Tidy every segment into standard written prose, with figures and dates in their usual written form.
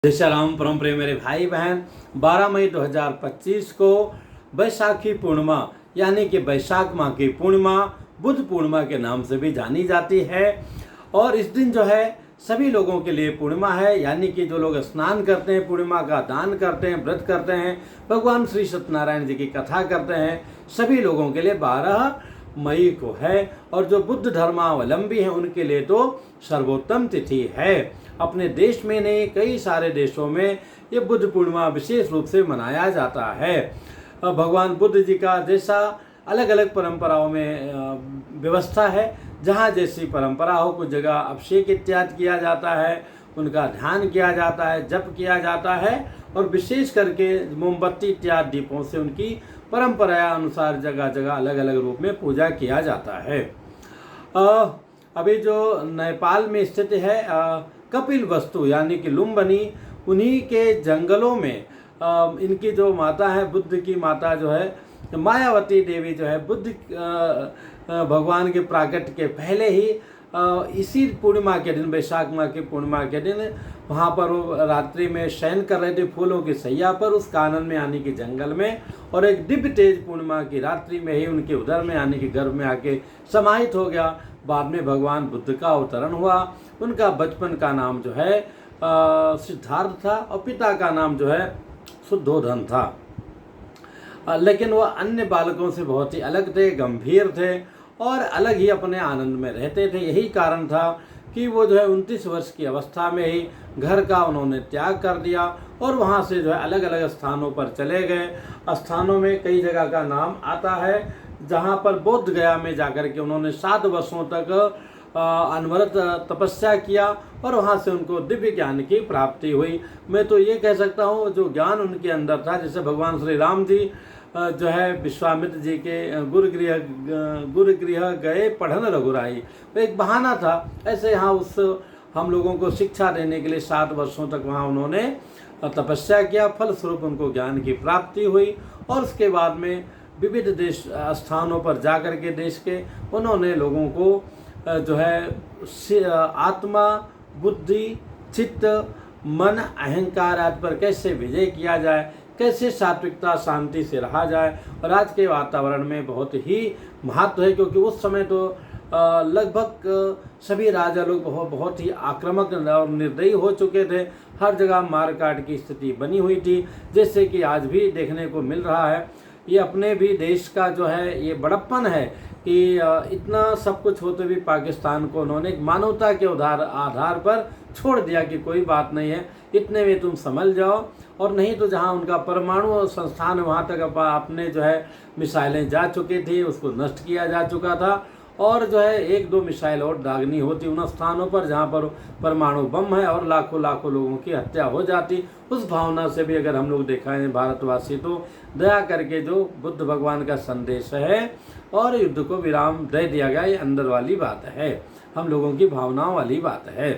जय श्री राम। परम प्रिय मेरे भाई बहन, 12 मई 2025 को बैसाखी पूर्णिमा यानी कि बैसाख माह की पूर्णिमा बुद्ध पूर्णिमा के नाम से भी जानी जाती है। और इस दिन जो है सभी लोगों के लिए पूर्णिमा है, यानी कि जो लोग स्नान करते हैं, पूर्णिमा का दान करते हैं, व्रत करते हैं, भगवान श्री सत्यनारायण जी की कथा करते हैं, सभी लोगों के लिए 12 मई को है। और जो बुद्ध धर्मावलंबी हैं उनके लिए तो सर्वोत्तम तिथि है। अपने देश में नहीं, कई सारे देशों में ये बुद्ध पूर्णिमा विशेष रूप से मनाया जाता है। भगवान बुद्ध जी का जैसा अलग अलग परंपराओं में व्यवस्था है, जहाँ जैसी परंपरा हो, कुछ जगह अभिषेक इत्यादि किया जाता है, उनका ध्यान किया जाता है, जप किया जाता है, और विशेष करके मोमबत्ती इत्यादि दीपों से उनकी परंपरा अनुसार जगह जगह अलग अलग रूप में पूजा किया जाता है। अभी जो नेपाल में स्थित है कपिल वस्तु यानी कि लुम्बिनी, उन्हीं के जंगलों में इनकी जो माता है, बुद्ध की माता जो है मायावती देवी जो है, बुद्ध भगवान के प्राकट्य के पहले ही इसी पूर्णिमा के दिन, बैसाख माह की पूर्णिमा के दिन वहाँ पर वो रात्रि में शयन कर रहे थे फूलों की सैया पर, उस कानन में यानी कि जंगल में, और एक दिव्य तेज पूर्णिमा की रात्रि में ही उनके उदर में यानी कि गर्भ में आके समाहित हो गया। बाद में भगवान बुद्ध का अवतरण हुआ। उनका बचपन का नाम जो है सिद्धार्थ था और पिता का नाम जो है शुद्धोधन था। लेकिन वह अन्य बालकों से बहुत ही अलग थे, गंभीर थे और अलग ही अपने आनंद में रहते थे। यही कारण था कि वो जो है 29 वर्ष की अवस्था में ही घर का उन्होंने त्याग कर दिया और वहाँ से जो है अलग अलग स्थानों पर चले गए। स्थानों में कई जगह का नाम आता है, जहाँ पर बोध गया में जाकर के उन्होंने 7 वर्षों तक अनवरत तपस्या किया और वहाँ से उनको दिव्य ज्ञान की प्राप्ति हुई। मैं तो ये कह सकता हूँ जो ज्ञान उनके अंदर था, जैसे भगवान श्री राम जी जो है विश्वामित्र जी के गुरुगृह गए पढ़न रघुराई, वो एक बहाना था। ऐसे यहाँ उस हम लोगों को शिक्षा देने के लिए 7 वर्षों तक वहाँ उन्होंने तपस्या किया, फलस्वरूप उनको ज्ञान की प्राप्ति हुई। और उसके बाद में विविध देश स्थानों पर जाकर के देश के उन्होंने लोगों को जो है आत्मा, बुद्धि, चित्त, मन, अहंकार आदि पर कैसे विजय किया जाए, कैसे सात्विकता शांति से रहा जाए। और आज के वातावरण में बहुत ही महत्व है, क्योंकि उस समय तो लगभग सभी राजा लोग बहुत ही आक्रामक और निर्दयी हो चुके थे। हर जगह मार काट की स्थिति बनी हुई थी, जैसे कि आज भी देखने को मिल रहा है। ये अपने भी देश का जो है ये बड़प्पन है कि इतना सब कुछ होते भी पाकिस्तान को उन्होंने एक मानवता के आधार पर छोड़ दिया कि कोई बात नहीं है, इतने में तुम समझ जाओ। और नहीं तो जहां उनका परमाणु संस्थान वहां तक आपने जो है मिसाइलें जा चुकी थी, उसको नष्ट किया जा चुका था। और जो है 1-2 मिसाइल और दागनी होती उन स्थानों पर जहां पर परमाणु बम है और लाखों लाखों लोगों की हत्या हो जाती। उस भावना से भी अगर हम लोग दिखाएं भारतवासी, तो दया करके जो बुद्ध भगवान का संदेश है और युद्ध को विराम दे दिया गया, ये अंदर वाली बात है, हम लोगों की भावनाओं वाली बात है।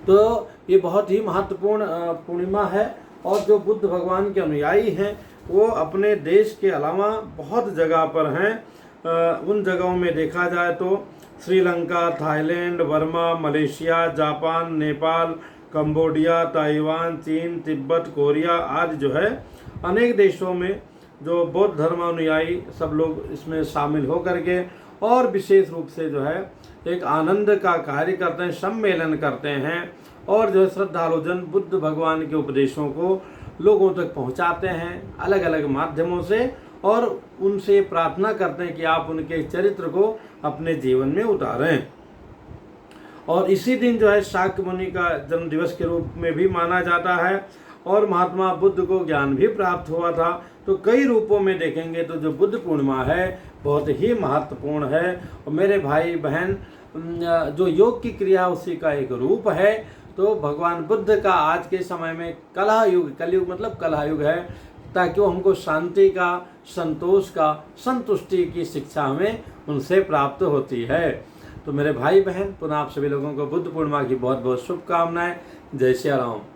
तो ये बहुत ही महत्वपूर्ण पूर्णिमा है। और जो बुद्ध भगवान के अनुयायी हैं वो अपने देश के अलावा बहुत जगह पर हैं। उन जगहों में देखा जाए तो Sri Lanka, Thailand, Burma, Malaysia, Japan, Nepal, Cambodia, Taiwan, चीन, तिब्बत, कोरिया आदि जो है अनेक देशों में जो बौद्ध धर्मानुयायी सब लोग इसमें शामिल हो करके और विशेष रूप से जो है एक आनंद का कार्य करते हैं, सम्मेलन करते हैं और जो है श्रद्धालुजन बुद्ध भगवान के उपदेशों को लोगों तक पहुंचाते हैं अलग अलग माध्यमों से, और उनसे प्रार्थना करते हैं कि आप उनके चरित्र को अपने जीवन में उतारें। और इसी दिन जो है शाक्य मुनि का जन्म दिवस के रूप में भी माना जाता है और महात्मा बुद्ध को ज्ञान भी प्राप्त हुआ था। तो कई रूपों में देखेंगे तो जो बुद्ध पूर्णिमा है बहुत ही महत्वपूर्ण है। और मेरे भाई बहन, जो योग की क्रिया उसी का एक रूप है। तो भगवान बुद्ध का आज के समय में कलयुग मतलब कलयुग है, ताकि वो हमको शांति का, संतोष का, संतुष्टि की शिक्षा हमें उनसे प्राप्त होती है। तो मेरे भाई बहन, पुनः आप सभी लोगों को बुद्ध पूर्णिमा की बहुत बहुत शुभकामनाएं। जय श्री राम।